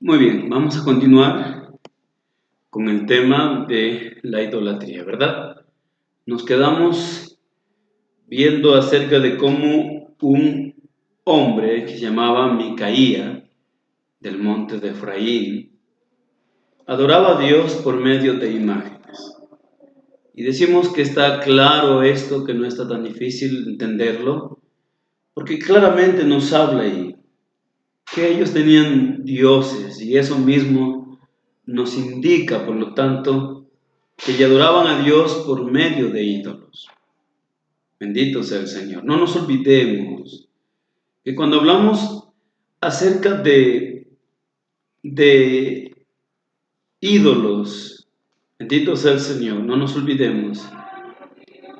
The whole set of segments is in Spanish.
Muy bien, vamos a continuar con el tema de la idolatría, ¿verdad? Nos quedamos viendo acerca de cómo un hombre que se llamaba Micaía, del monte de Efraín, adoraba a Dios por medio de imágenes. Y decimos que está claro esto, que no está tan difícil entenderlo, porque claramente nos habla ahí que ellos tenían dioses y eso mismo nos indica, por lo tanto, que ya adoraban a Dios por medio de ídolos. Bendito sea el Señor. No nos olvidemos que cuando hablamos acerca de ídolos, bendito sea el Señor, no nos olvidemos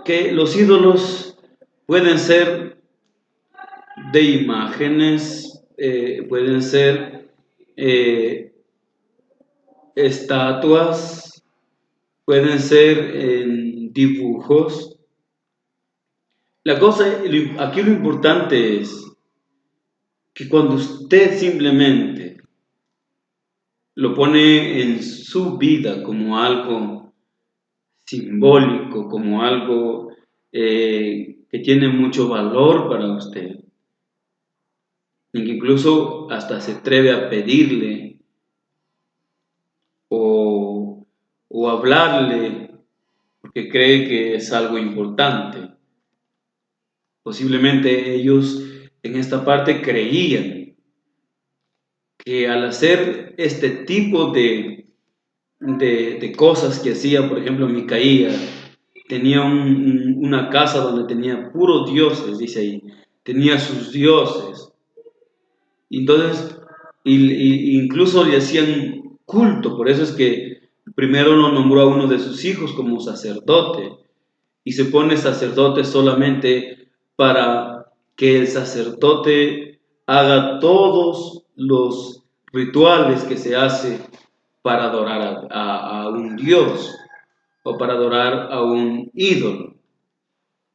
que los ídolos pueden ser de imágenes, pueden ser estatuas, pueden ser en dibujos. La cosa, aquí lo importante es que cuando usted simplemente lo pone en su vida como algo simbólico, como algo que tiene mucho valor para usted, y que incluso hasta se atreve a pedirle o hablarle porque cree que es algo importante. Posiblemente ellos en esta parte creían que al hacer este tipo de cosas que hacía, por ejemplo, Micaía, tenía una casa donde tenía puros dioses, dice ahí, tenía sus dioses. Entonces, incluso le hacían culto, por eso es que primero lo nombró a uno de sus hijos como sacerdote, y se pone sacerdote solamente para que el sacerdote haga todos los rituales que se hace para adorar a un dios o para adorar a un ídolo.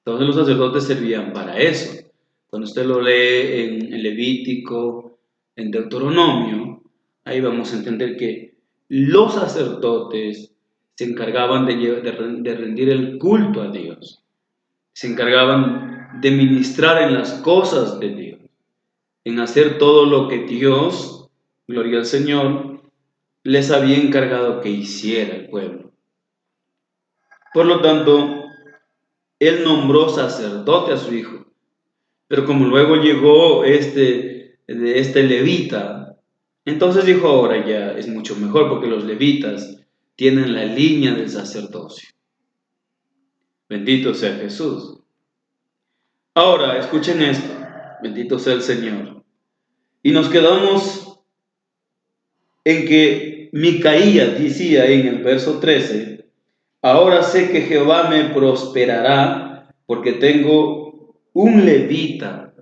Entonces los sacerdotes servían para eso. Cuando usted lo lee en Levítico, en Deuteronomio, ahí vamos a entender que los sacerdotes se encargaban de rendir el culto a Dios, se encargaban de ministrar en las cosas de Dios, en hacer todo lo que Dios, gloria al Señor, les había encargado que hiciera el pueblo. Por lo tanto, él nombró sacerdote a su hijo, pero como luego llegó este levita, entonces dijo, ahora ya es mucho mejor porque los levitas tienen la línea del sacerdocio. Bendito sea Jesús. Ahora, escuchen esto. Bendito sea el Señor. Y nos quedamos en que Micaías decía en el verso 13, ahora sé que Jehová me prosperará porque tengo un levita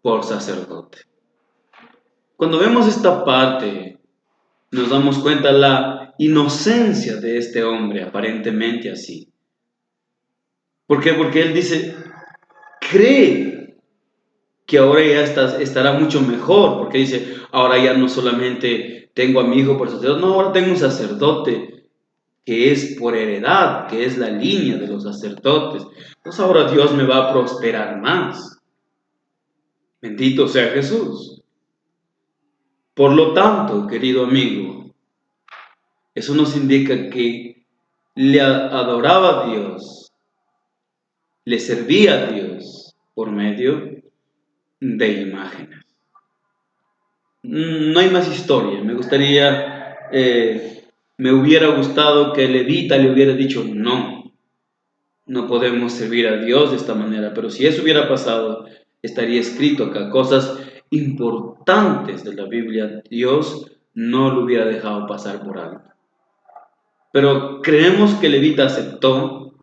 por sacerdote. Cuando vemos esta parte, nos damos cuenta la inocencia de este hombre, aparentemente así. ¿Por qué? Porque él dice, cree que ahora ya estará mucho mejor, porque dice, ahora ya no solamente tengo a mi hijo por sacerdote, no, ahora tengo un sacerdote que es por heredad, que es la línea de los sacerdotes. Entonces ahora Dios me va a prosperar más. Bendito sea Jesús. Por lo tanto, querido amigo, eso nos indica que le adoraba a Dios, le servía a Dios por medio de imágenes. No hay más historia. Me hubiera gustado que Levita le hubiera dicho, no, no podemos servir a Dios de esta manera, pero si eso hubiera pasado, estaría escrito acá, cosas importantes de la Biblia, Dios no lo hubiera dejado pasar por alto. Pero creemos que Levita aceptó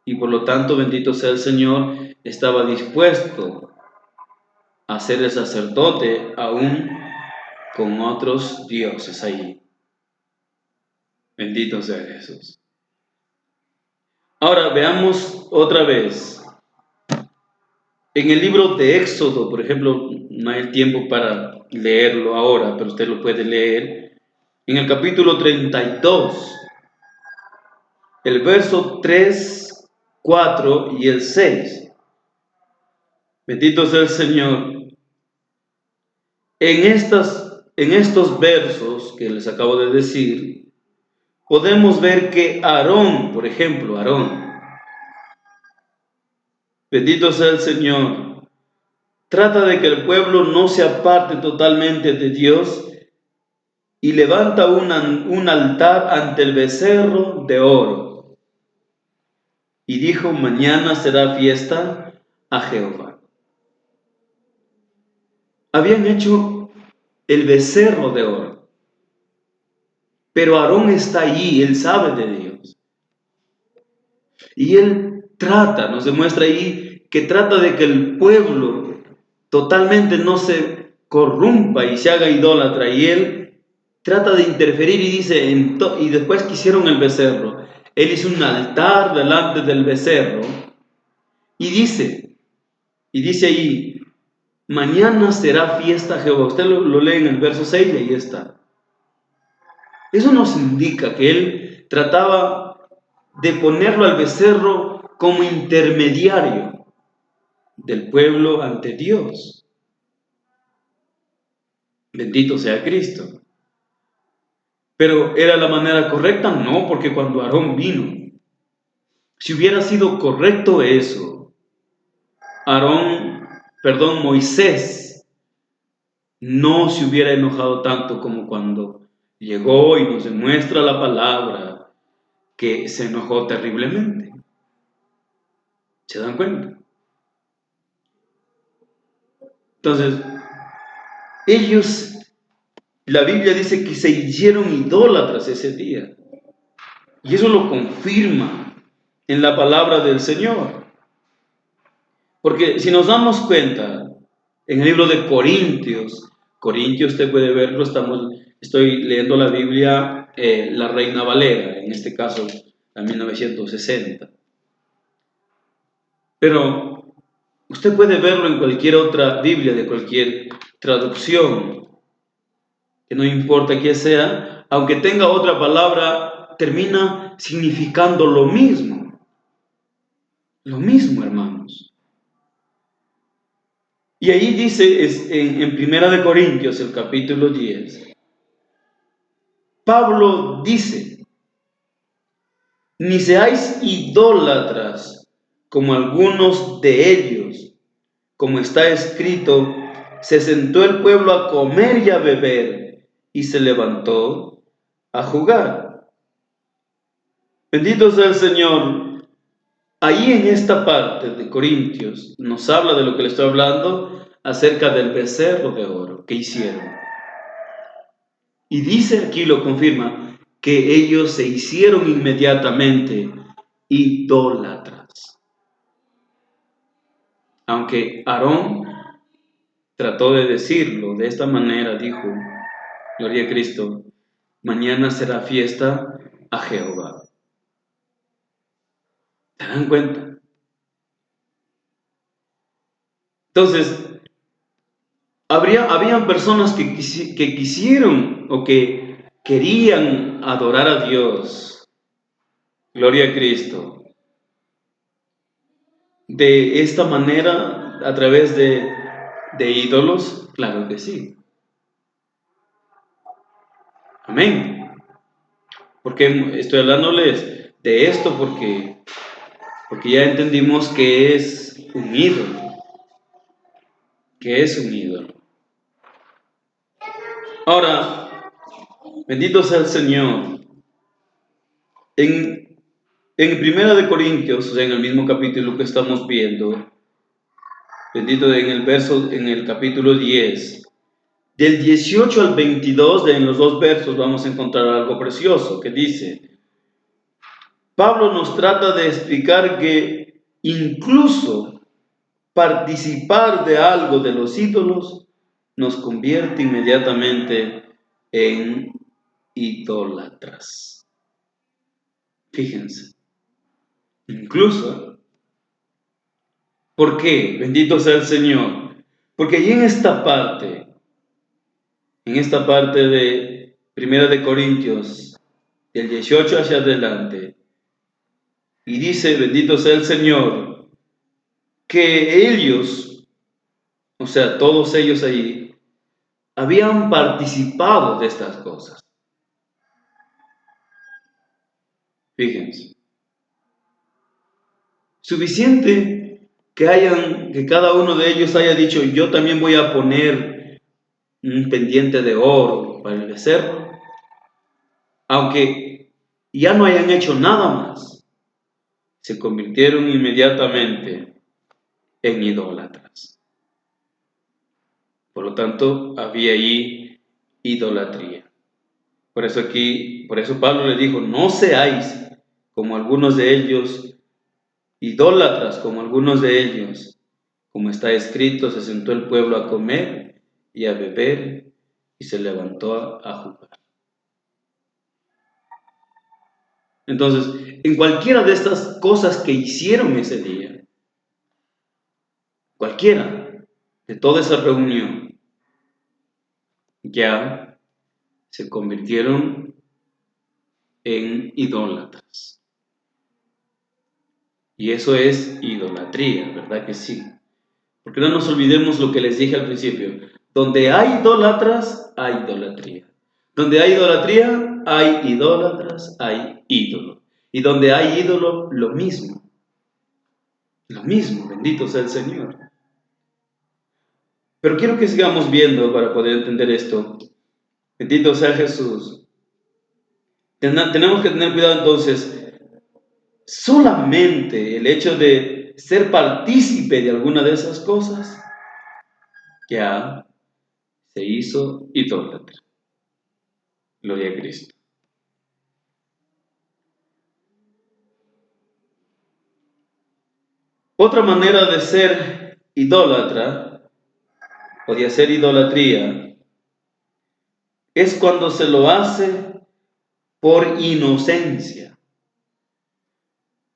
y por lo tanto, bendito sea el Señor, estaba dispuesto a ser el sacerdote aún con otros dioses ahí. Bendito sea Jesús. Ahora veamos otra vez En el libro de Éxodo, por ejemplo, no hay tiempo para leerlo ahora, pero usted lo puede leer. En el capítulo 32, el verso 3, 4 y el 6. Bendito sea el Señor. En estos versos que les acabo de decir, podemos ver que Aarón, por ejemplo, Aarón, bendito sea el Señor, trata de que el pueblo no se aparte totalmente de Dios y levanta un altar ante el becerro de oro. Y dijo, mañana será fiesta a Jehová. Habían hecho el becerro de oro, pero Aarón está allí, él sabe de Dios. Y él trata, nos demuestra ahí, que trata de que el pueblo totalmente no se corrompa y se haga idólatra. Y él trata de interferir y dice, y después que hicieron el becerro, él hizo un altar delante del becerro y dice ahí, mañana será fiesta a Jehová. Usted lo lee en el verso 6 y ahí está. Eso nos indica que él trataba de ponerlo al becerro como intermediario del pueblo ante Dios. Bendito sea Cristo. Pero ¿era la manera correcta? No, porque cuando Aarón vino, si hubiera sido correcto eso, Moisés no se hubiera enojado tanto como cuando llegó y nos demuestra la palabra que se enojó terriblemente. ¿Se dan cuenta? Entonces, ellos, la Biblia dice que se hicieron idólatras ese día. Y eso lo confirma en la palabra del Señor. Porque si nos damos cuenta, en el libro de Corintios usted puede verlo, estoy leyendo la Biblia, la Reina Valera, en este caso, la 1960. Pero usted puede verlo en cualquier otra Biblia, de cualquier traducción, que no importa qué sea, aunque tenga otra palabra, termina significando lo mismo. Lo mismo, hermanos. Y ahí dice, en Primera de Corintios, el capítulo 10, Pablo dice, ni seáis idólatras como algunos de ellos, como está escrito, se sentó el pueblo a comer y a beber, y se levantó a jugar. Bendito sea el Señor. Ahí en esta parte de Corintios nos habla de lo que le estoy hablando acerca del becerro de oro que hicieron. Y dice aquí, lo confirma, que ellos se hicieron inmediatamente idólatras. Aunque Aarón trató de decirlo de esta manera, dijo, gloria a Cristo, mañana será fiesta a Jehová. ¿Se dan cuenta? Entonces, habían personas que quisieron o que querían adorar a Dios, gloria a Cristo, de esta manera, a través de ídolos, claro que sí. Amén. Porque estoy hablándoles de esto porque ya entendimos que es un ídolo. Que es un ídolo. Ahora, bendito sea el Señor. En Primera de Corintios, o sea, en el mismo capítulo que estamos viendo, bendito en el capítulo 10, del 18 al 22, en los dos versos vamos a encontrar algo precioso que dice, Pablo nos trata de explicar que incluso participar de algo de los ídolos nos convierte inmediatamente en idólatras. Fíjense, incluso ¿Por qué? Bendito sea el Señor. Porque allí en esta parte de Primera de Corintios, del 18 hacia adelante, y dice, bendito sea el Señor, que ellos, o sea, todos ellos allí, habían participado de estas cosas. Fíjense. Suficiente que cada uno de ellos haya dicho, yo también voy a poner un pendiente de oro para el becerro, aunque ya no hayan hecho nada más, se convirtieron inmediatamente en idólatras. Por lo tanto, había allí idolatría. Por eso Pablo le dijo, no seáis como algunos de ellos, idólatras como algunos de ellos. Como está escrito, se sentó el pueblo a comer y a beber y se levantó a jugar. Entonces, en cualquiera de estas cosas que hicieron ese día, cualquiera de toda esa reunión, ya se convirtieron en idólatras. Y eso es idolatría, ¿verdad que sí? Porque no nos olvidemos lo que les dije al principio. Donde hay idólatras, hay idolatría. Donde hay idolatría, hay idólatras, hay ídolos. Y donde hay ídolo, lo mismo. Lo mismo, bendito sea el Señor. Pero quiero que sigamos viendo para poder entender esto. Bendito sea Jesús. Tenemos que tener cuidado entonces. Solamente el hecho de ser partícipe de alguna de esas cosas ya se hizo idólatra. Gloria a Cristo. Otra manera de ser idólatra o de hacer idolatría es cuando se lo hace por inocencia.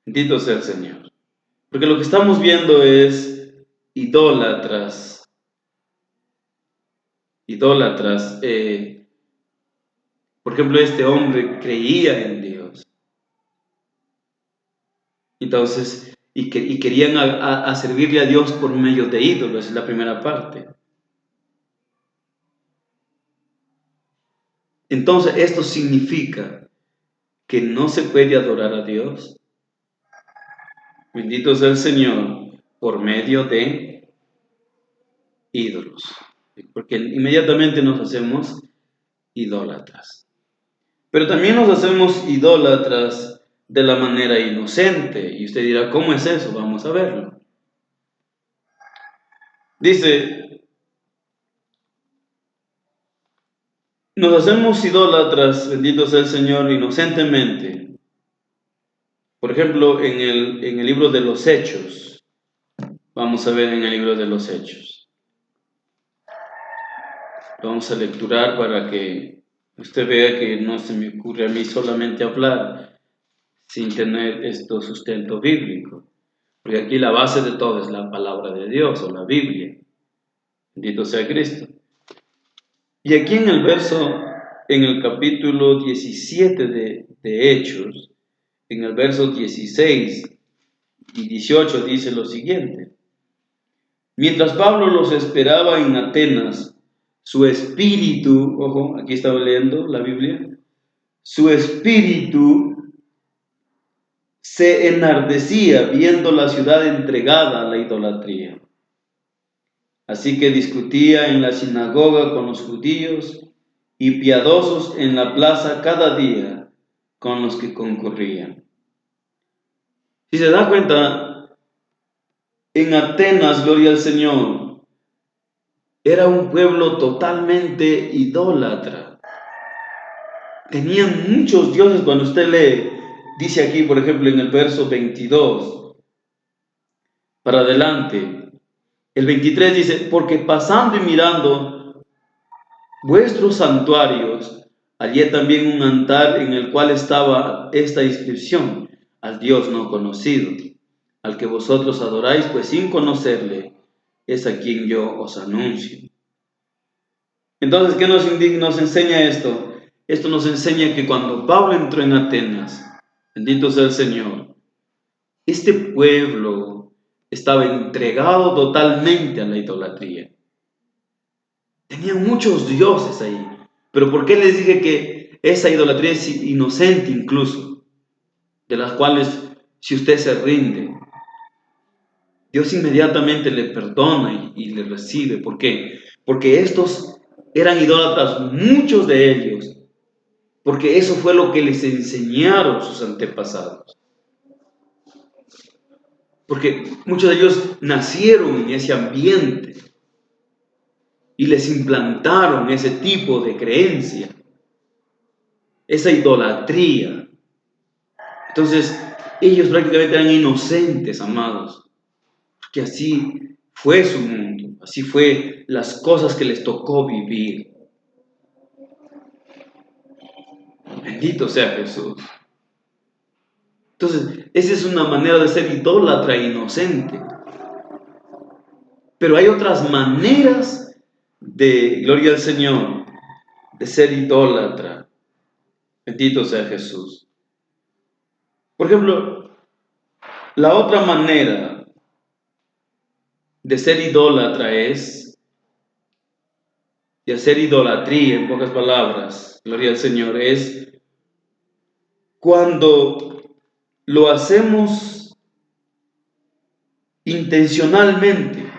Bendito sea el Señor. Porque lo que estamos viendo es idólatras. Por ejemplo, este hombre creía en Dios. Entonces, y querían a servirle a Dios por medio de ídolos, es la primera parte. Entonces, esto significa que no se puede adorar a Dios. Bendito sea el Señor por medio de ídolos. Porque inmediatamente nos hacemos idólatras. Pero también nos hacemos idólatras de la manera inocente. Y usted dirá, ¿cómo es eso? Vamos a verlo. Dice, nos hacemos idólatras, bendito sea el Señor, inocentemente. Por ejemplo, en el libro de los Hechos. Vamos a ver en el libro de los Hechos. Vamos a lecturar para que usted vea que no se me ocurre a mí solamente hablar sin tener esto sustento bíblico. Porque aquí la base de todo es la palabra de Dios o la Biblia. Bendito sea Cristo. Y aquí en el capítulo 17 de Hechos, en el verso 16 y 18 dice lo siguiente. Mientras Pablo los esperaba en Atenas, su espíritu, ojo, aquí estaba leyendo la Biblia, su espíritu se enardecía viendo la ciudad entregada a la idolatría. Así que discutía en la sinagoga con los judíos y piadosos en la plaza cada día con los que concurrían. Si se da cuenta, en Atenas, gloria al Señor, era un pueblo totalmente idólatra. Tenían muchos dioses. Cuando usted lee, dice aquí, por ejemplo, en el verso 22, para adelante, el 23 dice, porque pasando y mirando vuestros santuarios, hallé también un altar en el cual estaba esta inscripción, al Dios no conocido. al que vosotros adoráis, pues sin conocerle, es a quien yo os anuncio. Entonces, ¿qué nos enseña esto? Esto nos enseña que cuando Pablo entró en Atenas, bendito sea el Señor, este pueblo estaba entregado totalmente a la idolatría. Tenían muchos dioses ahí. Pero ¿por qué les dije que esa idolatría es inocente incluso? De las cuales, si usted se rinde, Dios inmediatamente le perdona y le recibe. ¿Por qué? Porque estos eran idólatras, muchos de ellos, porque eso fue lo que les enseñaron sus antepasados. Porque muchos de ellos nacieron en ese ambiente y les implantaron ese tipo de creencia, esa idolatría. Entonces, ellos prácticamente eran inocentes, amados, porque así fue su mundo, así fue las cosas que les tocó vivir. Bendito sea Jesús. Entonces, esa es una manera de ser idólatra e inocente. Pero hay otras maneras de, gloria al Señor, de ser idólatra. Bendito sea Jesús. Por ejemplo, la otra manera de ser idólatra es, de hacer idolatría, en pocas palabras, gloria al Señor, es cuando lo hacemos intencionalmente.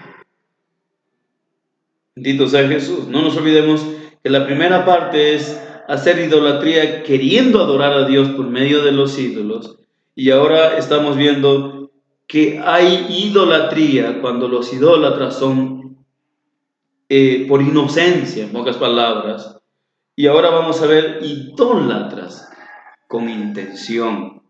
Bendito sea Jesús. No nos olvidemos que la primera parte es hacer idolatría queriendo adorar a Dios por medio de los ídolos. Y ahora estamos viendo que hay idolatría cuando los idólatras son por inocencia, en pocas palabras. Y ahora vamos a ver idólatras con intención.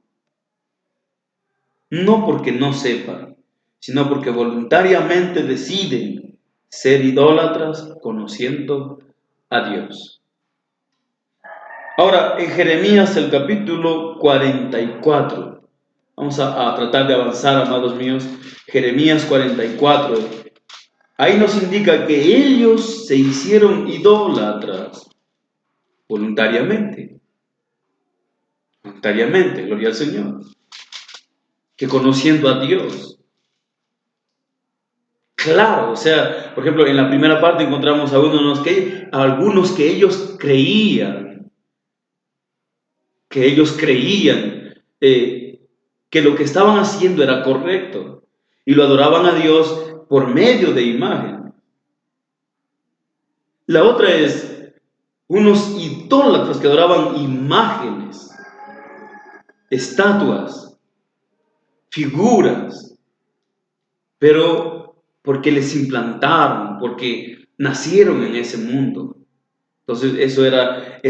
No porque no sepan, sino porque voluntariamente deciden ser idólatras conociendo a Dios. Ahora, en Jeremías, el capítulo 44, vamos a tratar de avanzar, amados míos. Jeremías 44, ahí nos indica que ellos se hicieron idólatras voluntariamente. Voluntariamente, gloria al Señor. Que conociendo a Dios. Claro, o sea, por ejemplo, en la primera parte encontramos a algunos que ellos creían que lo que estaban haciendo era correcto y lo adoraban a Dios por medio de imagen. La otra es unos idólatras que adoraban imágenes, estatuas, figuras, pero porque les implantaron, porque nacieron en ese mundo. Entonces eso era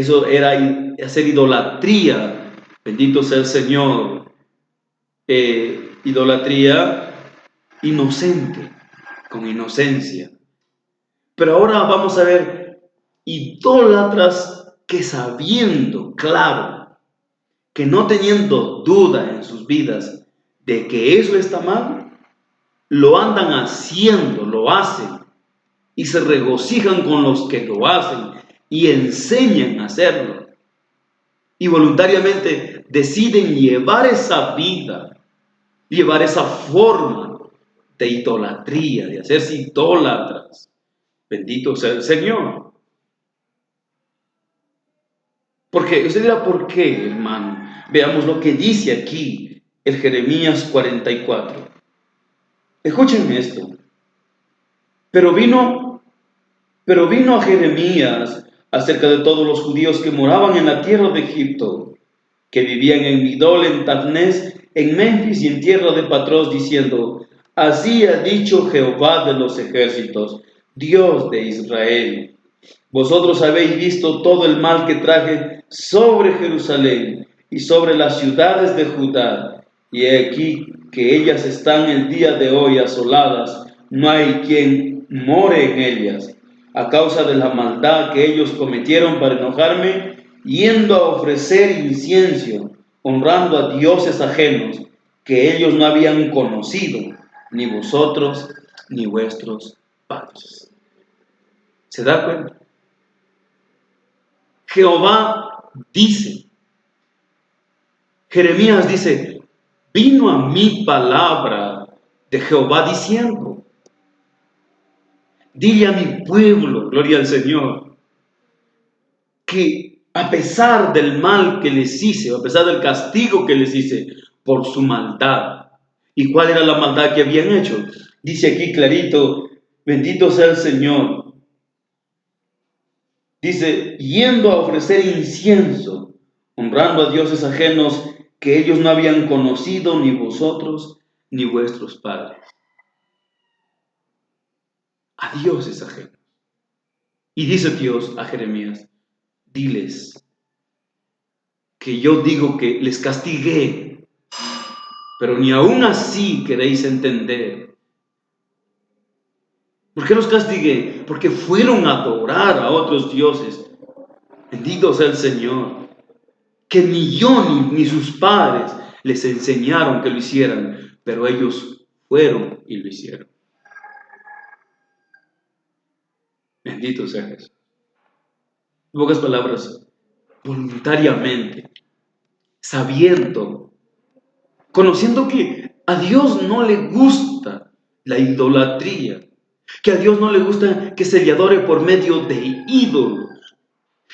hacer idolatría. Bendito sea el Señor. Idolatría inocente, con inocencia. Pero ahora vamos a ver idólatras que sabiendo, claro, que no teniendo duda en sus vidas de que eso está mal, lo andan haciendo, lo hacen y se regocijan con los que lo hacen y enseñan a hacerlo. Y voluntariamente deciden llevar esa vida, llevar esa forma de idolatría, de hacerse idólatras. Bendito sea el Señor. Porque usted dirá, ¿por qué, hermano? Veamos lo que dice aquí el Jeremías 44. Escuchen esto. Pero vino a Jeremías acerca de todos los judíos que moraban en la tierra de Egipto, que vivían en Midol, en Tafnés, en Memphis y en tierra de Patros, diciendo: así ha dicho Jehová de los ejércitos, Dios de Israel: vosotros habéis visto todo el mal que traje sobre Jerusalén y sobre las ciudades de Judá, y he aquí que ellas están el día de hoy asoladas, no hay quien more en ellas, a causa de la maldad que ellos cometieron para enojarme, yendo a ofrecer incienso, honrando a dioses ajenos, que ellos no habían conocido, ni vosotros, ni vuestros padres. ¿Se da cuenta? Jehová dice, Jeremías dice, vino a mí palabra de Jehová diciendo, dile a mi pueblo, gloria al Señor, que a pesar del mal que les hice, a pesar del castigo que les hice por su maldad. ¿Y cuál era la maldad que habían hecho? Dice aquí clarito, bendito sea el Señor. Dice, yendo a ofrecer incienso, honrando a dioses ajenos que ellos no habían conocido, ni vosotros, ni vuestros padres. A dioses ajenos. Y dice Dios a Jeremías, diles que yo digo que les castigué, pero ni aún así queréis entender. ¿Por qué los castigué? Porque fueron a adorar a otros dioses. Bendito sea el Señor. Que ni yo ni sus padres les enseñaron que lo hicieran, pero ellos fueron y lo hicieron. Bendito sea Jesús. En pocas palabras, voluntariamente, sabiendo, conociendo que a Dios no le gusta la idolatría, que a Dios no le gusta que se le adore por medio de ídolos,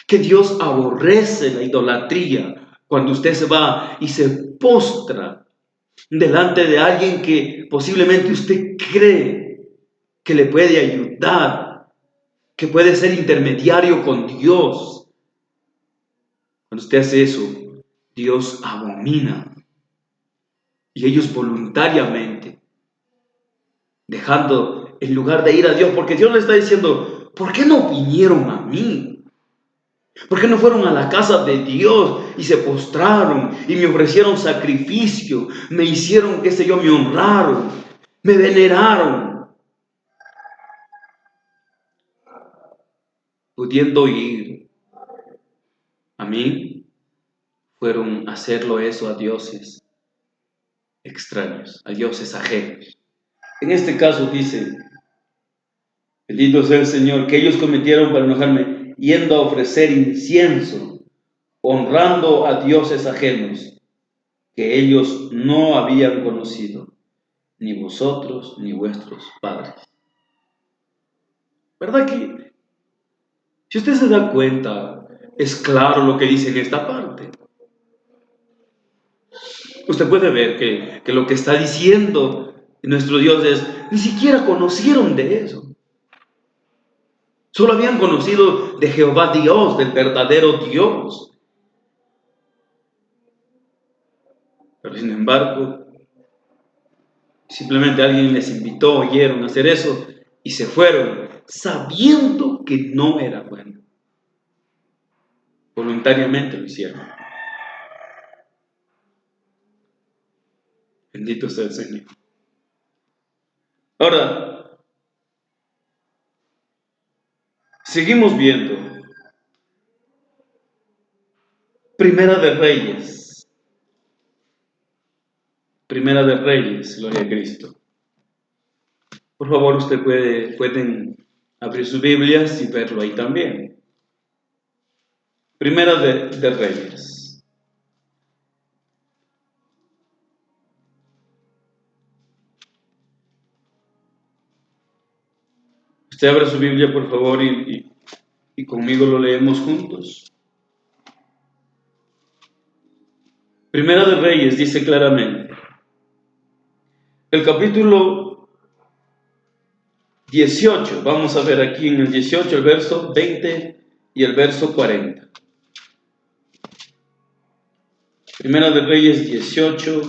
que Dios aborrece la idolatría cuando usted se va y se postra delante de alguien que posiblemente usted cree que le puede ayudar, que puede ser intermediario con Dios. Cuando usted hace eso, Dios abomina. Y ellos voluntariamente, dejando en lugar de ir a Dios, porque Dios le está diciendo, ¿por qué no vinieron a mí? ¿Por qué no fueron a la casa de Dios y se postraron y me ofrecieron sacrificio? Me hicieron, qué sé yo, me honraron, me veneraron. Pudiendo ir a mí, fueron a hacerlo eso a dioses extraños, a dioses ajenos. En este caso dice, bendito sea el Señor, que ellos cometieron para enojarme, yendo a ofrecer incienso, honrando a dioses ajenos, que ellos no habían conocido, ni vosotros, ni vuestros padres. ¿Verdad que, si usted se da cuenta, es claro lo que dice en esta parte? Usted puede ver que lo que está diciendo nuestro Dios es, ni siquiera conocieron de eso. Solo habían conocido de Jehová Dios, del verdadero Dios. Pero sin embargo, simplemente alguien les invitó, oyeron a hacer eso y se fueron, sabiendo que no era bueno. Voluntariamente lo hicieron. Bendito sea el Señor. Ahora, seguimos viendo Primera de Reyes. Primera de Reyes, gloria a Cristo. Por favor, pueden abrir sus Biblias y verlo ahí también. Primera de Reyes. Usted abre su Biblia, por favor, y conmigo lo leemos juntos. Primera de Reyes dice claramente, el capítulo 18, vamos a ver aquí en el 18, el verso 20 y el verso 40. Primera de Reyes 18,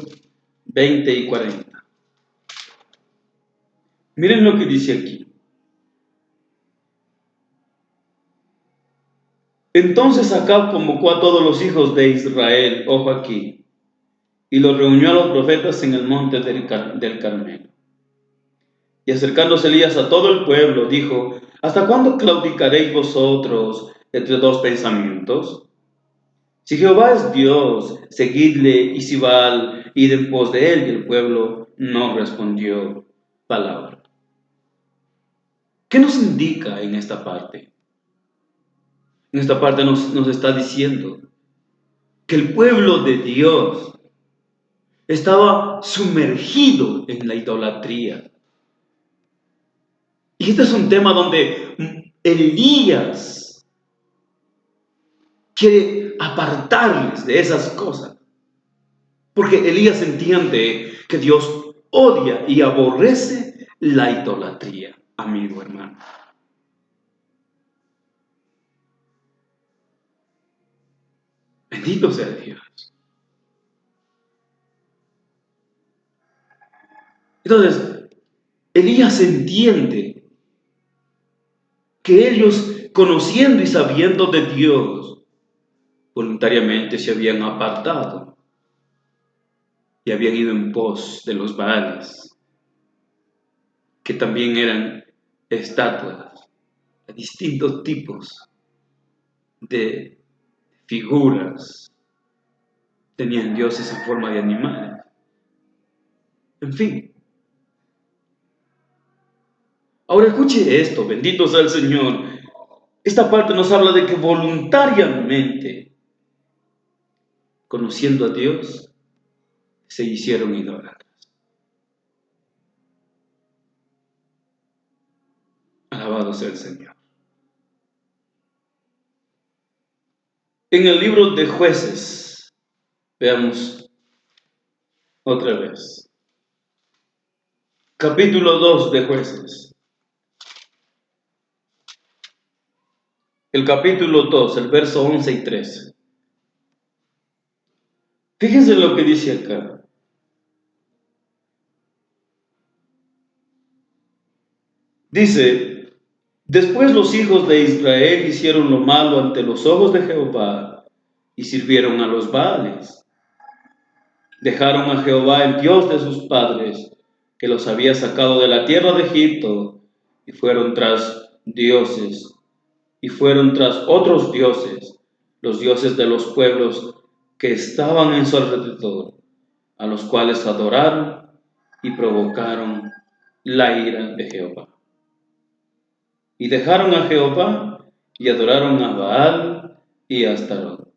20 y 40. Miren lo que dice aquí. Entonces Acab convocó a todos los hijos de Israel, ojo aquí, y los reunió a los profetas en el monte del Carmelo. Y acercándose Elías a todo el pueblo, dijo, ¿hasta cuándo claudicaréis vosotros entre dos pensamientos? Si Jehová es Dios, seguidle, y si Baal, id en pos de él. Y el pueblo no respondió palabra. ¿Qué nos indica en esta parte? En esta parte nos está diciendo que el pueblo de Dios estaba sumergido en la idolatría. Y este es un tema donde Elías quiere apartarles de esas cosas. Porque Elías entiende que Dios odia y aborrece la idolatría, amigo hermano. Bendito sea Dios. Entonces, Elías entiende que ellos, conociendo y sabiendo de Dios, voluntariamente se habían apartado y habían ido en pos de los Baales, que también eran estatuas de distintos tipos de figuras. Tenían dioses en forma de animales. En fin. Ahora escuche esto, bendito sea el Señor. Esta parte nos habla de que voluntariamente, conociendo a Dios, se hicieron idólatras. Alabado sea el Señor. En el libro de Jueces, veamos otra vez. Capítulo 2 de Jueces. El capítulo 2, el verso 11 y 13. Fíjense lo que dice acá. Dice: después los hijos de Israel hicieron lo malo ante los ojos de Jehová y sirvieron a los Baales. Dejaron a Jehová, el Dios de sus padres, que los había sacado de la tierra de Egipto, y fueron tras dioses, y fueron tras otros dioses, los dioses de los pueblos que estaban en su alrededor, a los cuales adoraron y provocaron la ira de Jehová. Y dejaron a Jehová y adoraron a Baal y a Astarot.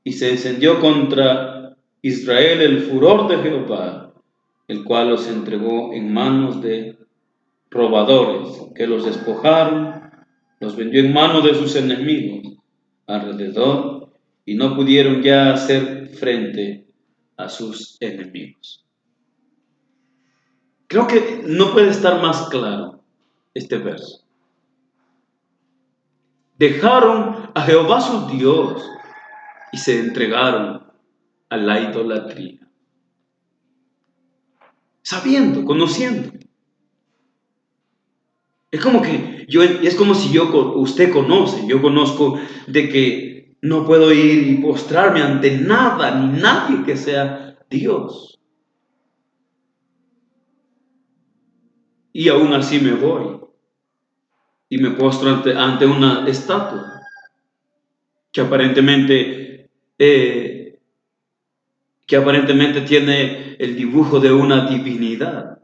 Y se encendió contra Israel el furor de Jehová, el cual los entregó en manos de robadores, que los despojaron, los vendió en manos de sus enemigos alrededor, y no pudieron ya hacer frente a sus enemigos. Creo que no puede estar más claro este verso. Dejaron a Jehová su Dios y se entregaron a la idolatría. Sabiendo, conociendo. Es como si usted conoce, yo conozco de que no puedo ir y postrarme ante nada ni nadie que sea Dios. Y aún así me voy y me postro ante una estatua que aparentemente tiene el dibujo de una divinidad.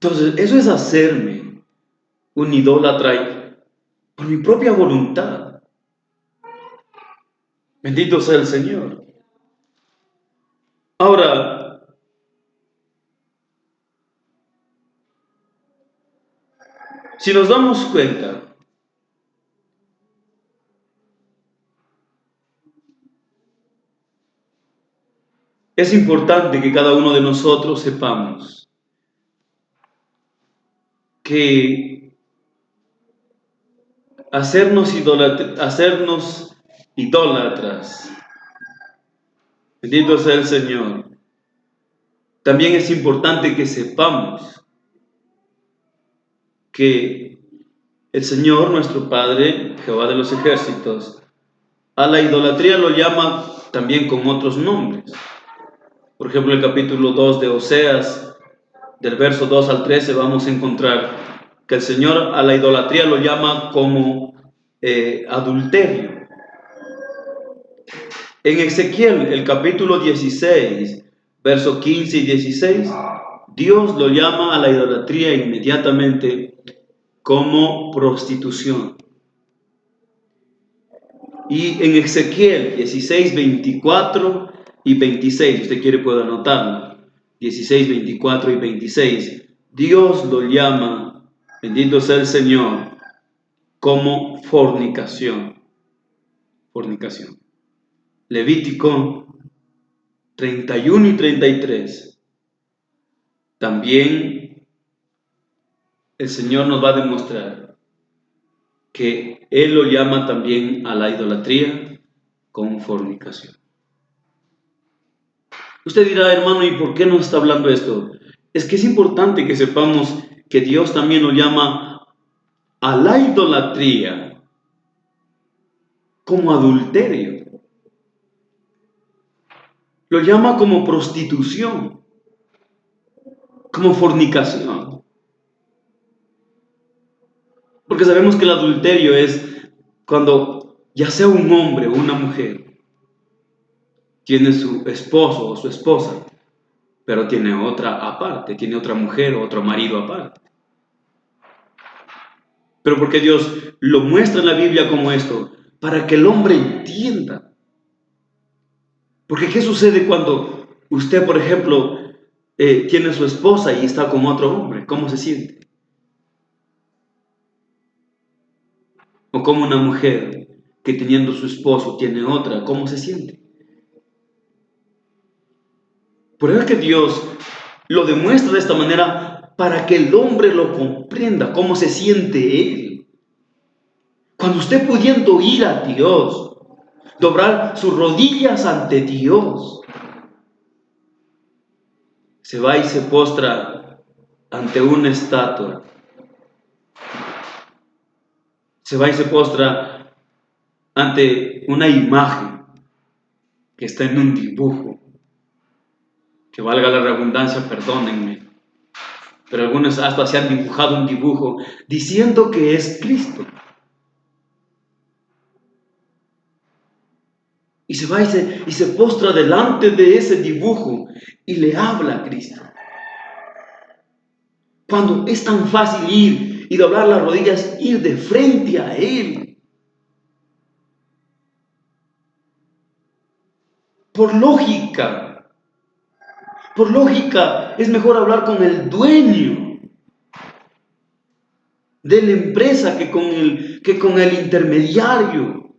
Entonces, eso es hacerme un idólatra por mi propia voluntad. Bendito sea el Señor. Ahora, si nos damos cuenta, es importante que cada uno de nosotros sepamos que hacernos idólatras, bendito sea el Señor, también es importante que sepamos que el Señor, nuestro Padre, Jehová de los ejércitos, a la idolatría lo llama también con otros nombres. Por ejemplo, el capítulo 2 de Oseas, del verso 2 al 13, vamos a encontrar que el Señor a la idolatría lo llama como adulterio. En Ezequiel, el capítulo 16, versos 15 y 16, Dios lo llama a la idolatría inmediatamente como prostitución. Y en Ezequiel 16, 24 y 26, si usted quiere puede anotarlo, 16, 24 y 26, Dios lo llama, bendito sea el Señor, como fornicación. Fornicación. Levítico 31 y 33. También el Señor nos va a demostrar que Él lo llama también a la idolatría con fornicación. Usted dirá, hermano, ¿y por qué nos está hablando esto? Es que es importante que sepamos que Dios también nos llama a la idolatría como adulterio. Lo llama como prostitución, como fornicación. Porque sabemos que el adulterio es cuando ya sea un hombre o una mujer tiene su esposo o su esposa, pero tiene otra aparte, tiene otra mujer o otro marido aparte. Pero porque Dios lo muestra en la Biblia como esto, para que el hombre entienda. Porque ¿qué sucede cuando usted, por ejemplo, tiene su esposa y está con otro hombre? ¿Cómo se siente? O como una mujer que teniendo su esposo tiene otra, ¿cómo se siente? Por eso es que Dios lo demuestra de esta manera para que el hombre lo comprenda, cómo se siente él. Cuando usted pudiendo ir a Dios, doblar sus rodillas ante Dios, se va y se postra ante una estatua. Se va y se postra ante una imagen que está en un dibujo. Que valga la redundancia, perdónenme. Pero algunos hasta se han dibujado un dibujo diciendo que es Cristo. Y se va y se postra delante de ese dibujo y le habla a Cristo. Cuando es tan fácil ir y doblar las rodillas, ir de frente a Él. Por lógica, es mejor hablar con el dueño de la empresa que con el intermediario.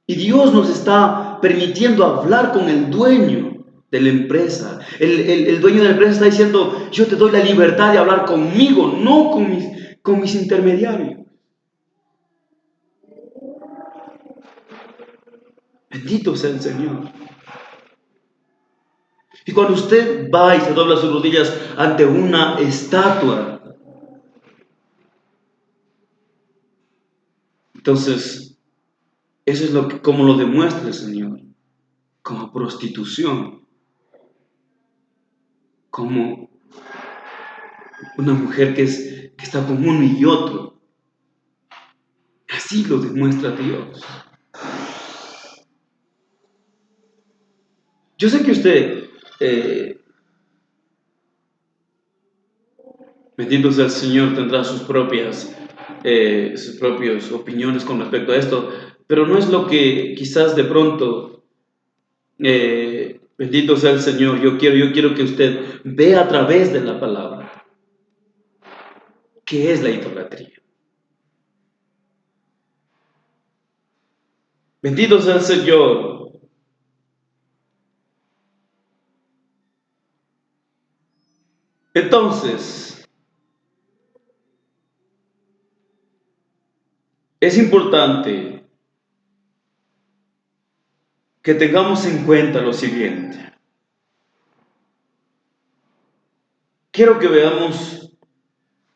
Y Dios nos está permitiendo hablar con el dueño de la empresa. El dueño de la empresa está diciendo, yo te doy la libertad de hablar conmigo, no con mis intermediarios. Bendito sea el Señor. Y cuando usted va y se dobla sus rodillas ante una estatua, entonces, eso es como lo demuestra el Señor, como prostitución, como una mujer que está con uno y otro. Así lo demuestra Dios. Yo sé que usted, bendito sea el Señor, tendrá sus propias opiniones con respecto a esto, pero no es lo que quizás de pronto, bendito sea el Señor, yo quiero que usted vea a través de la palabra qué es la idolatría. Bendito sea el Señor. Entonces, es importante que tengamos en cuenta lo siguiente. Quiero que veamos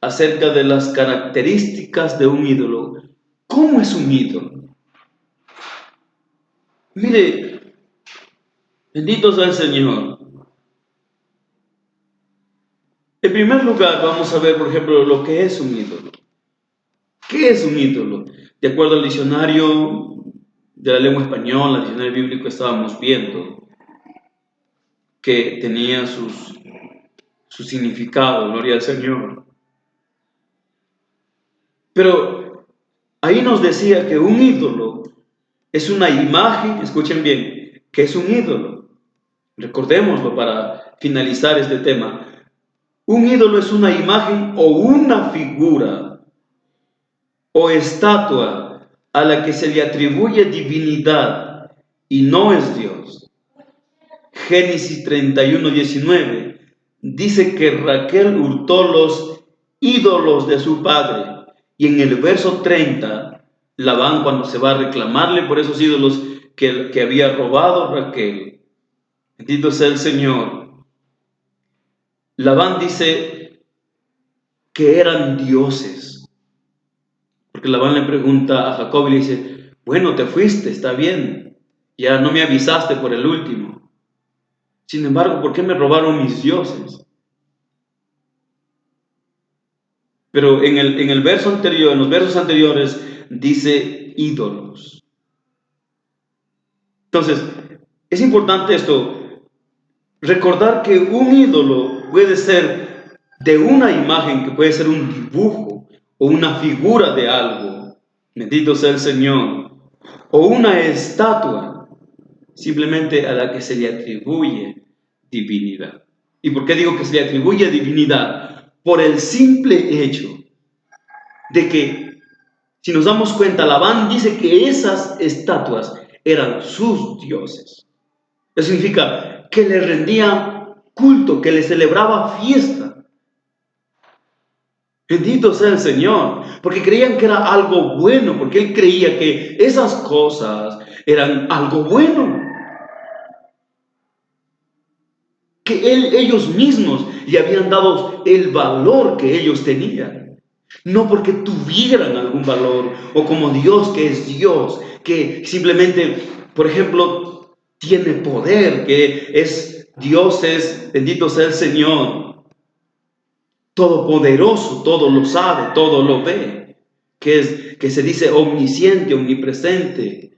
acerca de las características de un ídolo. ¿Cómo es un ídolo? Mire, bendito sea el Señor. En primer lugar, vamos a ver, por ejemplo, lo que es un ídolo. ¿Qué es un ídolo? De acuerdo al diccionario de la lengua española, el diccionario bíblico, estábamos viendo que tenía su significado, gloria al Señor. Pero ahí nos decía que un ídolo es una imagen, escuchen bien, que es un ídolo. Recordémoslo para finalizar este tema. Un ídolo es una imagen o una figura o estatua a la que se le atribuye divinidad y no es Dios. Génesis 31:19 dice que Raquel hurtó los ídolos de su padre. Y en el verso 30, Labán, cuando se va a reclamarle por esos ídolos que había robado Raquel, bendito sea el Señor, Labán dice que eran dioses. Porque Labán le pregunta a Jacob y le dice, bueno, te fuiste, está bien, ya no me avisaste por el último. Sin embargo, ¿por qué me robaron mis dioses? Pero en el verso anterior, en los versos anteriores, dice ídolos. Entonces, es importante esto, recordar que un ídolo puede ser de una imagen, que puede ser un dibujo o una figura de algo, bendito sea el Señor, o una estatua, simplemente a la que se le atribuye divinidad. ¿Y por qué digo que se le atribuye divinidad? Por el simple hecho de que, si nos damos cuenta, Labán dice que esas estatuas eran sus dioses. Eso significa que le rendía culto, que le celebraba fiesta. Bendito sea el Señor, porque creían que era algo bueno, porque él creía que esas cosas eran algo bueno. Que ellos mismos le habían dado el valor que ellos tenían. No porque tuvieran algún valor, o como Dios que es Dios, que simplemente, por ejemplo, tiene poder, que es Dios, es bendito sea el Señor, todopoderoso, todo lo sabe, todo lo ve, que se dice omnisciente, omnipresente,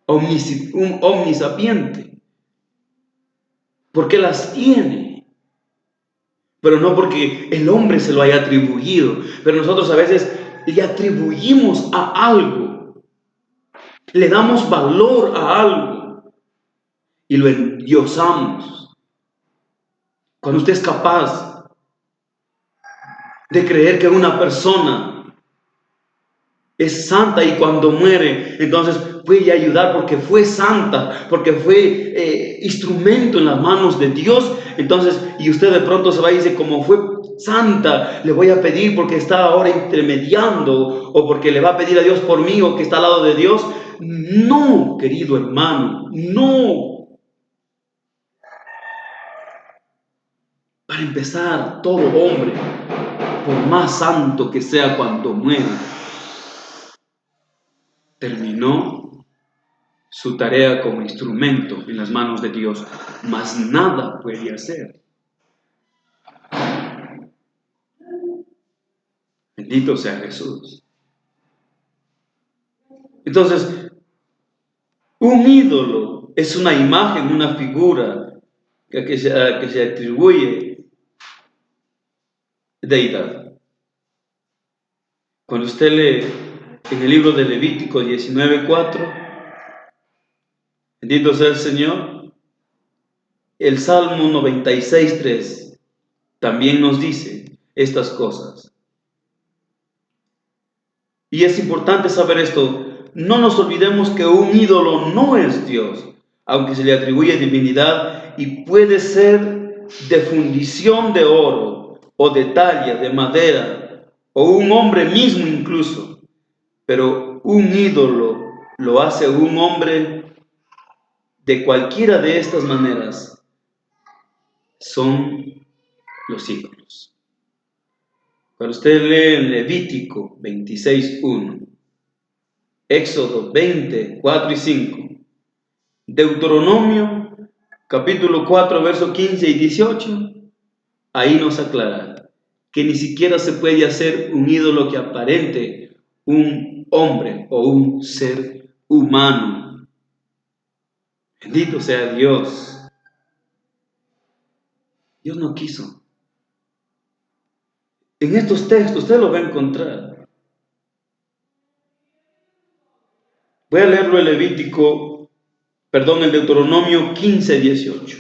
omnisapiente, porque las tiene, pero no porque el hombre se lo haya atribuido. Pero nosotros a veces le atribuimos a algo, le damos valor a algo y lo endiosamos. Cuando usted es capaz de creer que una persona es santa y cuando muere, entonces puede ayudar porque fue santa, porque fue instrumento en las manos de Dios. Entonces, y usted de pronto se va y dice, como fue santa, le voy a pedir porque está ahora intermediando, o porque le va a pedir a Dios por mí, o que está al lado de Dios. No, querido hermano, no. Para empezar, todo hombre, por más santo que sea cuando muere, terminó su tarea como instrumento en las manos de Dios, mas nada puede hacer. Bendito sea Jesús. Entonces, un ídolo es una imagen, una figura que se atribuye deidad. Cuando usted lee en el libro de Levítico 19:4, bendito sea el Señor, el Salmo 96:3 también nos dice estas cosas. Y es importante saber esto. No nos olvidemos que un ídolo no es Dios, aunque se le atribuye divinidad y puede ser de fundición de oro o de talla de madera o un hombre mismo incluso. Pero un ídolo lo hace un hombre de cualquiera de estas maneras. Son los ídolos. Cuando usted lee en Levítico 26:1, Éxodo 20:4-5, Deuteronomio capítulo 4, verso 15 y 18, ahí nos aclara que ni siquiera se puede hacer un ídolo que aparente un hombre o un ser humano. Bendito sea Dios. Dios no quiso. En estos textos usted lo va a encontrar. Voy a leerlo en el Deuteronomio 15, 18.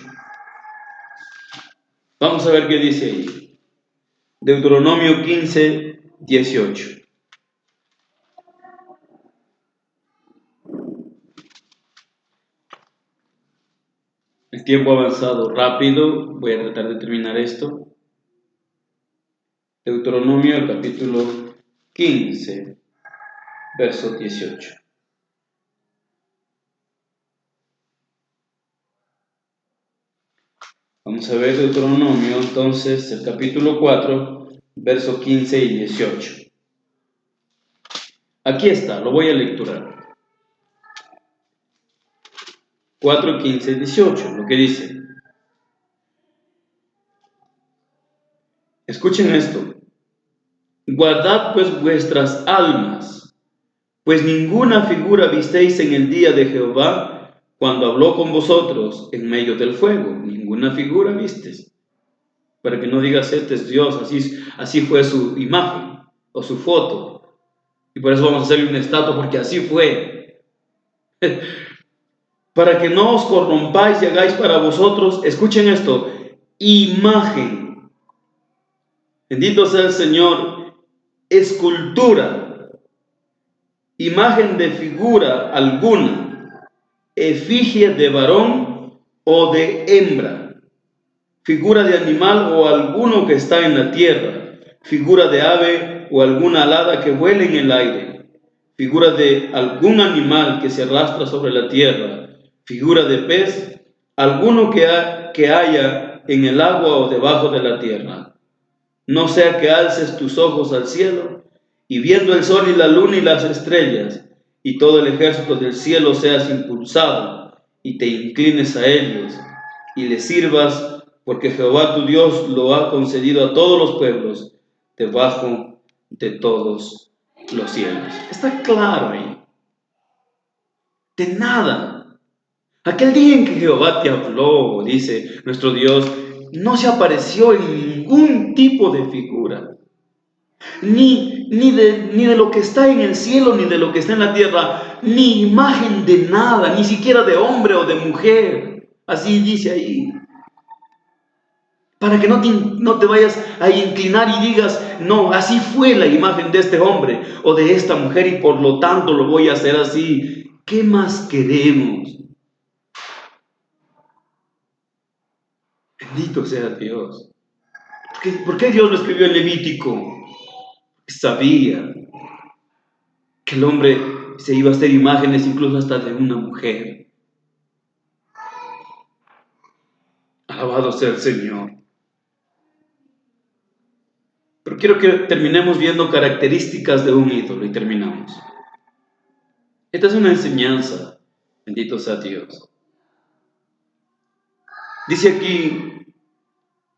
Vamos a ver qué dice ahí. Deuteronomio 15, 18. El tiempo ha avanzado rápido, voy a tratar de terminar esto. Deuteronomio, el capítulo 15, verso 18. Vamos a ver Deuteronomio, entonces, el capítulo 4, verso 15 y 18. Aquí está, lo voy a lecturar. 4, 15 y 18, lo que dice. Escuchen esto. Guardad pues vuestras almas, pues ninguna figura visteis en el día de Jehová cuando habló con vosotros en medio del fuego. Ninguna figura visteis. Para que no digas, este es Dios, así fue su imagen o su foto. Y por eso vamos a hacerle una estatua, porque así fue. Para que no os corrompáis y hagáis para vosotros, escuchen esto, imagen. Bendito sea el Señor, escultura, imagen de figura alguna, efigie de varón o de hembra, figura de animal o alguno que está en la tierra, figura de ave o alguna alada que vuele en el aire, figura de algún animal que se arrastra sobre la tierra, figura de pez, alguno que haya en el agua o debajo de la tierra. No sea que alces tus ojos al cielo, y viendo el sol y la luna y las estrellas, y todo el ejército del cielo seas impulsado, y te inclines a ellos, y les sirvas, porque Jehová tu Dios lo ha concedido a todos los pueblos, debajo de todos los cielos. Está claro ahí. De nada. Aquel día en que Jehová te habló, dice nuestro Dios, no se apareció en ningún tipo de figura, ni de lo que está en el cielo, ni de lo que está en la tierra, ni imagen de nada, ni siquiera de hombre o de mujer. Así dice ahí. Para que no te vayas a inclinar y digas, no, así fue la imagen de este hombre o de esta mujer y por lo tanto lo voy a hacer así. ¿Qué más queremos? Bendito sea Dios. ¿Por qué Dios lo escribió en Levítico? Sabía que el hombre se iba a hacer imágenes incluso hasta de una mujer. Alabado sea el Señor. Pero quiero que terminemos viendo características de un ídolo y terminamos. Esta es una enseñanza. Bendito sea Dios. Dice aquí,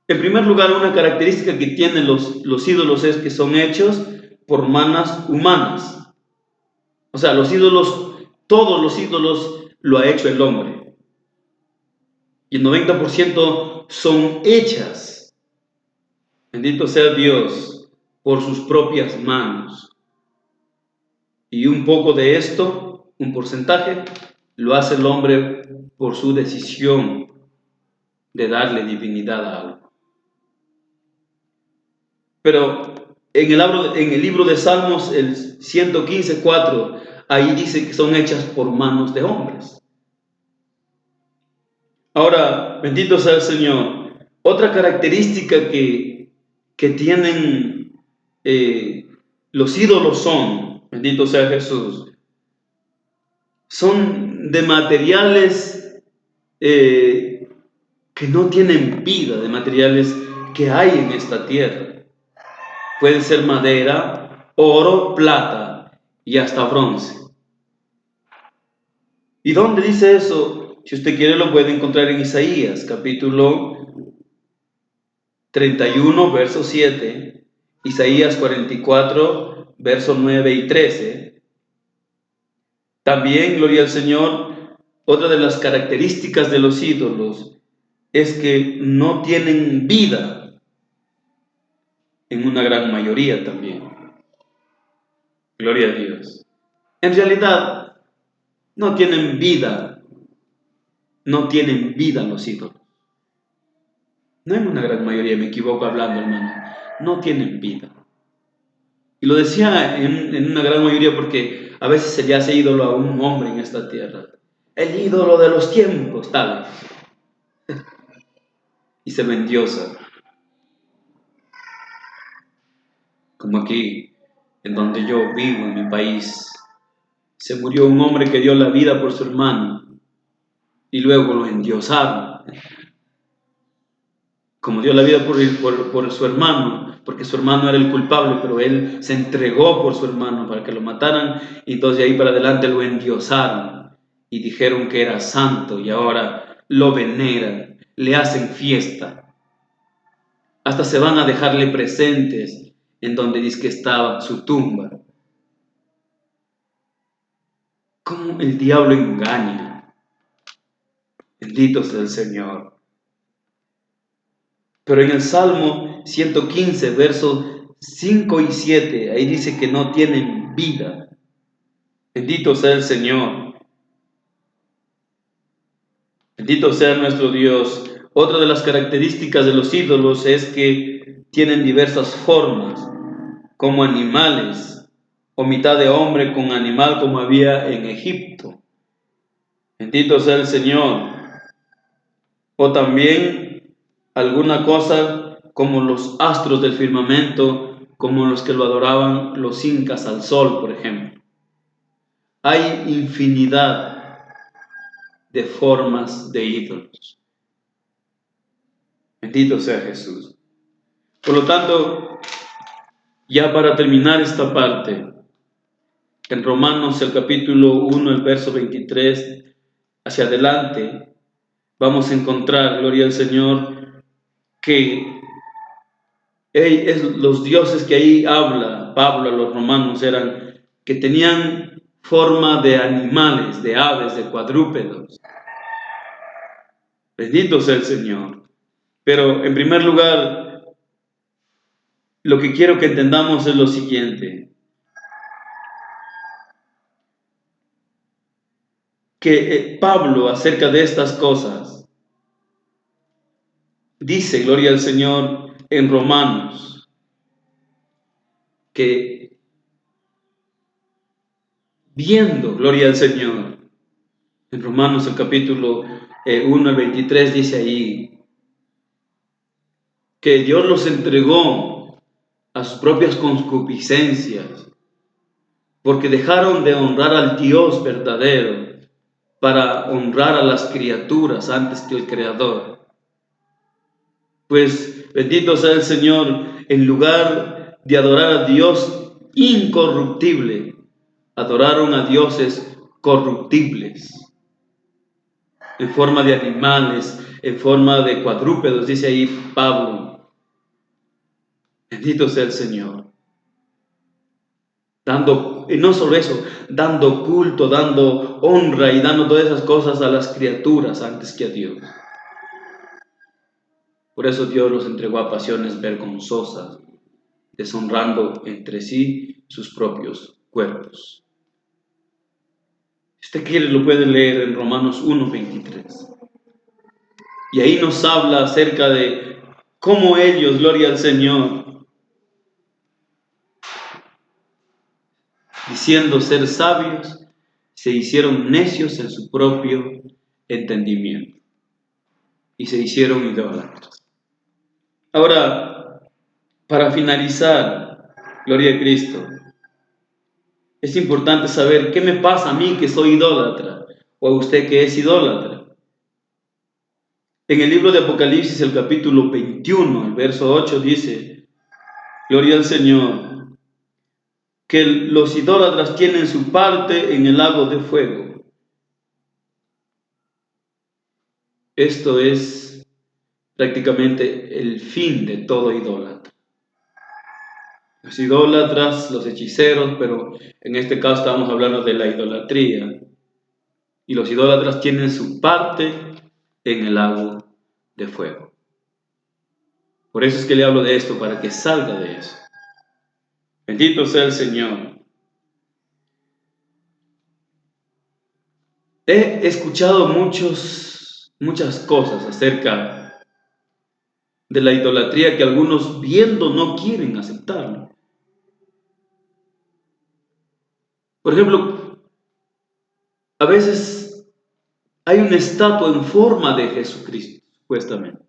en primer lugar, una característica que tienen los ídolos es que son hechos por manos humanas. O sea, todos los ídolos lo ha hecho el hombre. Y el 90% son hechas, bendito sea Dios, por sus propias manos. Y un poco de esto, un porcentaje, lo hace el hombre por su decisión de darle divinidad a algo. Pero en el libro de Salmos, el 115:4, ahí dice que son hechas por manos de hombres. Ahora, bendito sea el Señor. Otra característica que tienen los ídolos son, bendito sea Jesús, son de materiales que no tienen vida, de materiales que hay en esta tierra. Pueden ser madera, oro, plata y hasta bronce. ¿Y dónde dice eso? Si usted quiere lo puede encontrar en Isaías, capítulo 31, verso 7, Isaías 44, verso 9 y 13. También, gloria al Señor, otra de las características de los ídolos es que no tienen vida, en una gran mayoría también. Gloria a Dios. En realidad, no tienen vida los ídolos. No en una gran mayoría, me equivoco hablando, hermano. No tienen vida. Y lo decía en una gran mayoría porque a veces se le hace ídolo a un hombre en esta tierra. El ídolo de los tiempos, tal. Y se lo endiosa. Como aquí, en donde yo vivo, en mi país, se murió un hombre que dio la vida por su hermano y luego lo endiosaron. Como dio la vida por su hermano, porque su hermano era el culpable, pero él se entregó por su hermano para que lo mataran, y entonces de ahí para adelante lo endiosaron y dijeron que era santo y ahora lo veneran, le hacen fiesta, hasta se van a dejarle presentes en donde dice que estaba su tumba. ¿Cómo el diablo engaña? Bendito sea el Señor. Pero en el Salmo 115, versos 5 y 7, ahí dice que no tienen vida. Bendito sea el Señor. Bendito sea nuestro Dios. Otra de las características de los ídolos es que tienen diversas formas, como animales, o mitad de hombre con animal como había en Egipto. Bendito sea el Señor. O también alguna cosa como los astros del firmamento, como los que lo adoraban los incas al sol, por ejemplo. Hay infinidad de formas de ídolos. Bendito sea Jesús. Por lo tanto, ya para terminar esta parte, en Romanos el capítulo 1, el verso 23, hacia adelante, vamos a encontrar, gloria al Señor, que los dioses que ahí habla Pablo a los romanos eran que tenían forma de animales, de aves, de cuadrúpedos. Bendito sea el Señor. Pero en primer lugar, lo que quiero que entendamos es lo siguiente: que Pablo acerca de estas cosas dice, gloria al Señor, en Romanos, que viendo, gloria al Señor, en Romanos el capítulo 1 al 23 dice ahí, que Dios los entregó a sus propias concupiscencias, porque dejaron de honrar al Dios verdadero para honrar a las criaturas antes que el Creador. Pues bendito sea el Señor, en lugar de adorar a Dios incorruptible, adoraron a dioses corruptibles, en forma de animales, en forma de cuadrúpedos, dice ahí Pablo. Bendito sea el Señor. Y no solo eso, dando culto, dando honra y dando todas esas cosas a las criaturas antes que a Dios. Por eso Dios los entregó a pasiones vergonzosas, deshonrando entre sí sus propios cuerpos. Si usted quiere, lo puede leer en Romanos 1:23. Y ahí nos habla acerca de cómo ellos, gloria al Señor, diciendo ser sabios, se hicieron necios en su propio entendimiento y se hicieron idólatras. Ahora, para finalizar, gloria a Cristo, es importante saber qué me pasa a mí que soy idólatra o a usted que es idólatra. En el libro de Apocalipsis, el capítulo 21, el verso 8 dice, gloria al Señor, que los idólatras tienen su parte en el lago de fuego. Esto es prácticamente el fin de todo idólatra. Los idólatras, los hechiceros, pero en este caso estamos hablando de la idolatría. Y los idólatras tienen su parte en el lago de fuego. Por eso es que le hablo de esto, para que salga de eso. Bendito sea el Señor. He escuchado muchas cosas acerca de la idolatría que algunos viendo no quieren aceptarlo. Por ejemplo, a veces hay una estatua en forma de Jesucristo, supuestamente.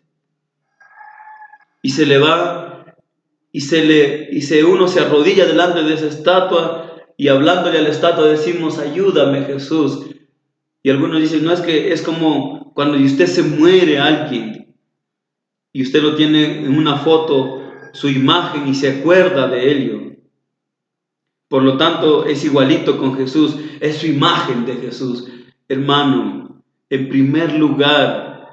Y se le va, uno se arrodilla delante de esa estatua y hablándole a la estatua decimos, ayúdame Jesús. Y algunos dicen, no, es que es como cuando usted se muere alguien y usted lo tiene en una foto, su imagen, y se acuerda de ello. Por lo tanto, es igualito con Jesús, es su imagen de Jesús. Hermano, en primer lugar,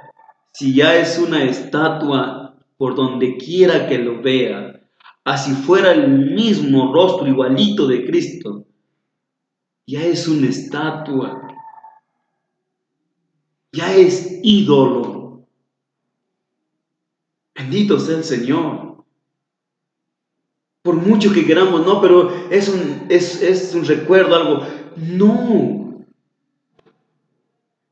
si ya es una estatua, por donde quiera que lo vea, así fuera el mismo rostro igualito de Cristo, ya es una estatua, ya es ídolo. Bendito sea el Señor. Por mucho que queramos, no, pero es un recuerdo, algo. No.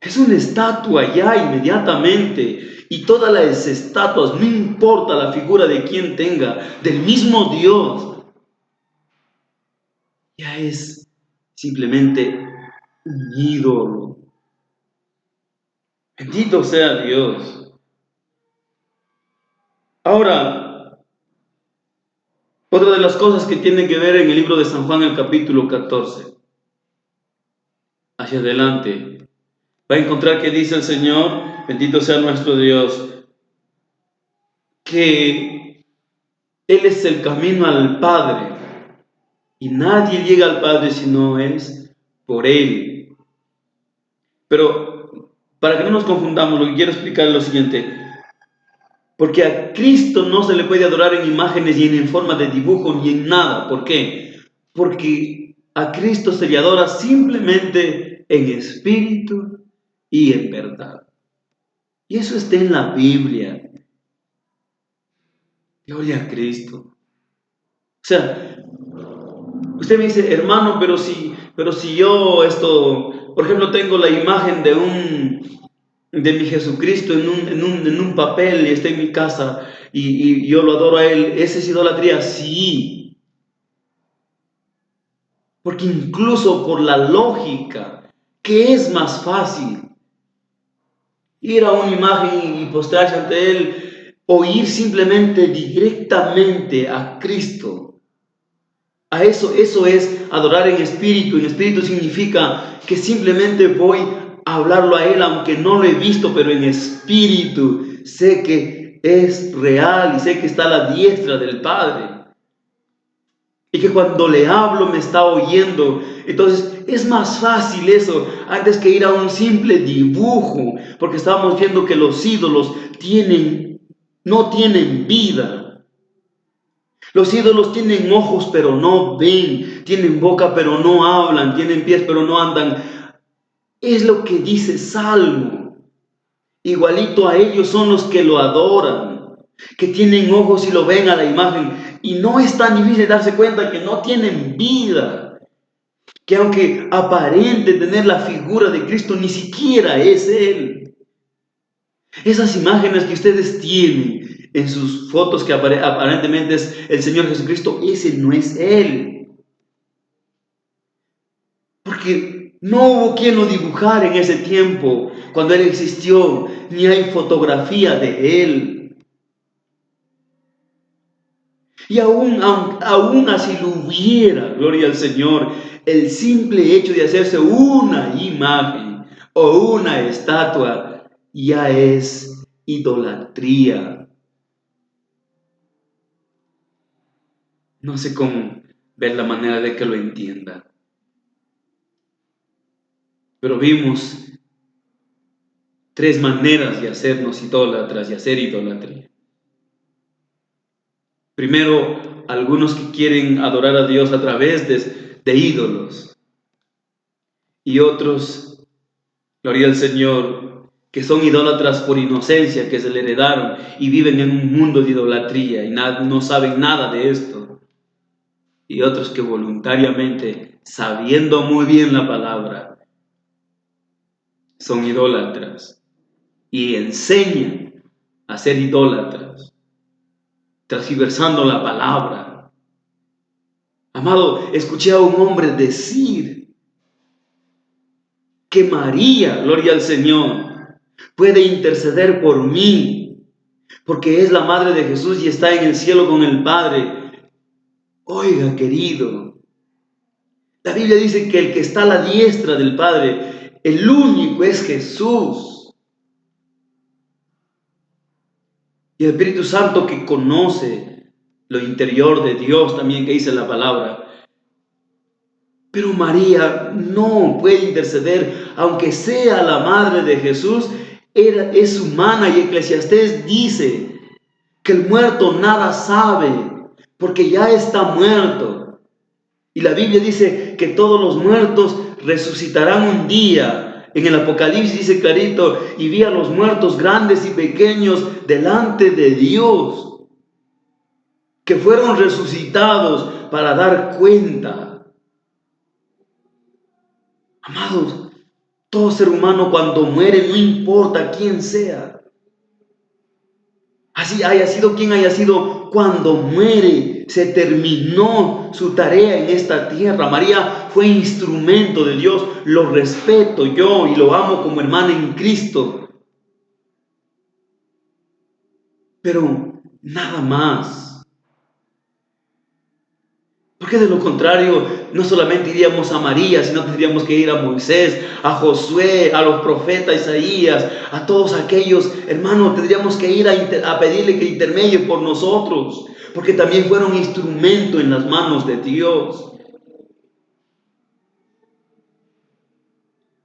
Es una estatua ya inmediatamente. Y todas las estatuas, no importa la figura de quien tenga, del mismo Dios, ya es simplemente un ídolo. Bendito sea Dios. Ahora, otra de las cosas que tiene que ver en el libro de San Juan, el capítulo 14, hacia adelante, va a encontrar que dice el Señor, bendito sea nuestro Dios, que Él es el camino al Padre y nadie llega al Padre si no es por Él. Pero para que no nos confundamos, lo que quiero explicar es lo siguiente, porque a Cristo no se le puede adorar en imágenes ni en forma de dibujo ni en nada. ¿Por qué? Porque a Cristo se le adora simplemente en espíritu y en verdad. Y eso está en la Biblia. Gloria a Cristo. O sea, usted me dice, hermano, pero si yo por ejemplo, tengo la imagen de mi Jesucristo en un papel y está en mi casa y yo lo adoro a Él, ¿esa es idolatría? Sí. Porque incluso por la lógica, ¿qué es más fácil? Ir a una imagen y postrarse ante Él o ir simplemente directamente a Cristo. A eso es adorar en espíritu. En espíritu significa que simplemente voy a hablarlo a Él, aunque no lo he visto, pero en espíritu sé que es real y sé que está a la diestra del Padre. Y que cuando le hablo me está oyendo. Entonces es más fácil eso antes que ir a un simple dibujo, porque estamos viendo que los ídolos no tienen vida. Los ídolos tienen ojos pero no ven, tienen boca pero no hablan, tienen pies pero no andan. Es lo que dice Salmo. Igualito a ellos son los que lo adoran, que tienen ojos y lo ven a la imagen. Y no es tan difícil darse cuenta que no tienen vida, que aunque aparente tener la figura de Cristo, ni siquiera es Él. Esas imágenes que ustedes tienen en sus fotos que aparentemente es el Señor Jesucristo, ese no es Él. Porque no hubo quien lo dibujara en ese tiempo, cuando Él existió, ni hay fotografía de Él. Y aún así lo hubiera, gloria al Señor, el simple hecho de hacerse una imagen o una estatua ya es idolatría. No sé cómo ver la manera de que lo entienda. Pero vimos 3 maneras de hacernos idólatras y hacer idolatría. Primero, algunos que quieren adorar a Dios a través de ídolos. Y otros, gloria al Señor, que son idólatras por inocencia, que se le heredaron y viven en un mundo de idolatría y no saben nada de esto. Y otros que voluntariamente, sabiendo muy bien la palabra, son idólatras y enseñan a ser idólatras, transversando la palabra. Amado, escuché a un hombre decir que María, gloria al Señor, puede interceder por mí, porque es la madre de Jesús y está en el cielo con el Padre. Oiga, querido, la Biblia dice que el que está a la diestra del Padre, el único es Jesús. Y el Espíritu Santo que conoce lo interior de Dios también, que dice la palabra. Pero María no puede interceder, aunque sea la madre de Jesús, es humana, y Eclesiastés dice que el muerto nada sabe, porque ya está muerto. Y la Biblia dice que todos los muertos resucitarán un día. En el Apocalipsis dice clarito, y vi a los muertos grandes y pequeños delante de Dios, que fueron resucitados para dar cuenta. Amados, todo ser humano cuando muere, no importa quién sea, así haya sido quien haya sido, cuando muere, se terminó su tarea en esta tierra. María fue instrumento de Dios, lo respeto yo y lo amo como hermana en Cristo. Pero nada más. Porque de lo contrario, no solamente iríamos a María, sino tendríamos que ir a Moisés, a Josué, a los profetas, Isaías, a todos aquellos, hermanos, tendríamos que ir a pedirle que intermedie por nosotros, porque también fueron instrumento en las manos de Dios.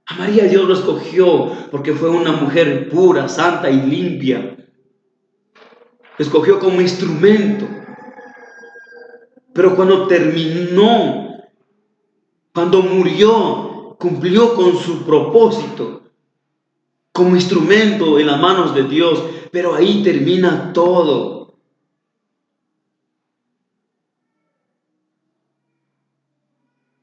A María Dios lo escogió porque fue una mujer pura, santa y limpia. Lo escogió como instrumento. Pero cuando terminó, cuando murió, cumplió con su propósito como instrumento en las manos de Dios. Pero ahí termina todo.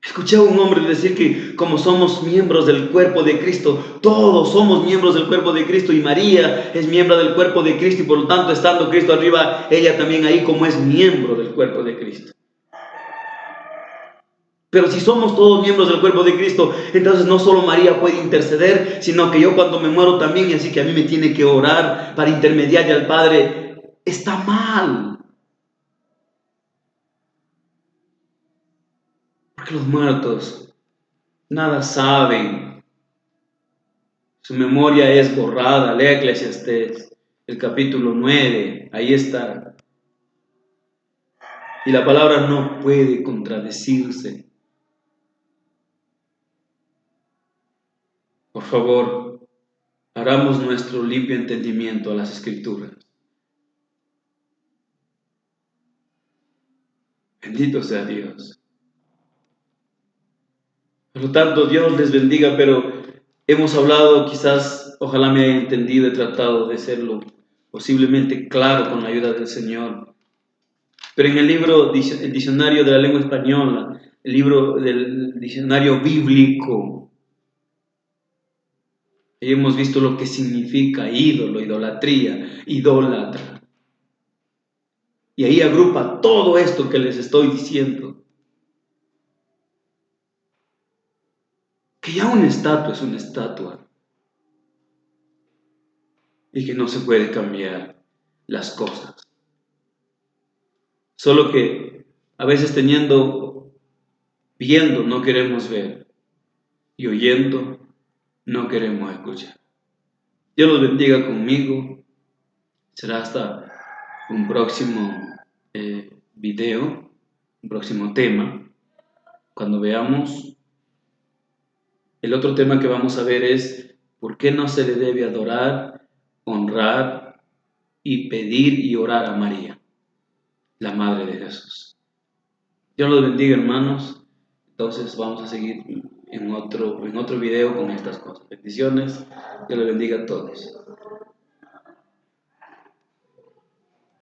Escuché a un hombre decir que como somos miembros del cuerpo de Cristo, todos somos miembros del cuerpo de Cristo, y María es miembro del cuerpo de Cristo, y por lo tanto, estando Cristo arriba, ella también ahí como es miembro del cuerpo de Cristo. Pero si somos todos miembros del cuerpo de Cristo, entonces no solo María puede interceder, sino que yo cuando me muero también, y así que a mí me tiene que orar para intermediar al Padre. Está mal. Porque los muertos nada saben. Su memoria es borrada. Lea Eclesiastés, el capítulo 9, ahí está. Y la palabra no puede contradecirse. Por favor, hagamos nuestro limpio entendimiento a las Escrituras. Bendito sea Dios. Por lo tanto, Dios les bendiga, pero hemos hablado, quizás, ojalá me haya entendido, he tratado de serlo posiblemente claro con la ayuda del Señor. Pero en el libro, el diccionario de la lengua española, el libro del diccionario bíblico, ahí hemos visto lo que significa ídolo, idolatría, idólatra. Y ahí agrupa todo esto que les estoy diciendo. Que ya una estatua es una estatua. Y que no se puede cambiar las cosas. Solo que a veces viendo no queremos ver. Y oyendo no queremos escuchar. Dios los bendiga conmigo. Será hasta un próximo video, un próximo tema. Cuando veamos, el otro tema que vamos a ver es ¿Por qué no se le debe adorar, honrar y pedir y orar a María, la Madre de Jesús? Dios los bendiga, hermanos. Entonces vamos a seguir en otro video con estas cosas. Bendiciones. Dios los bendiga a todos.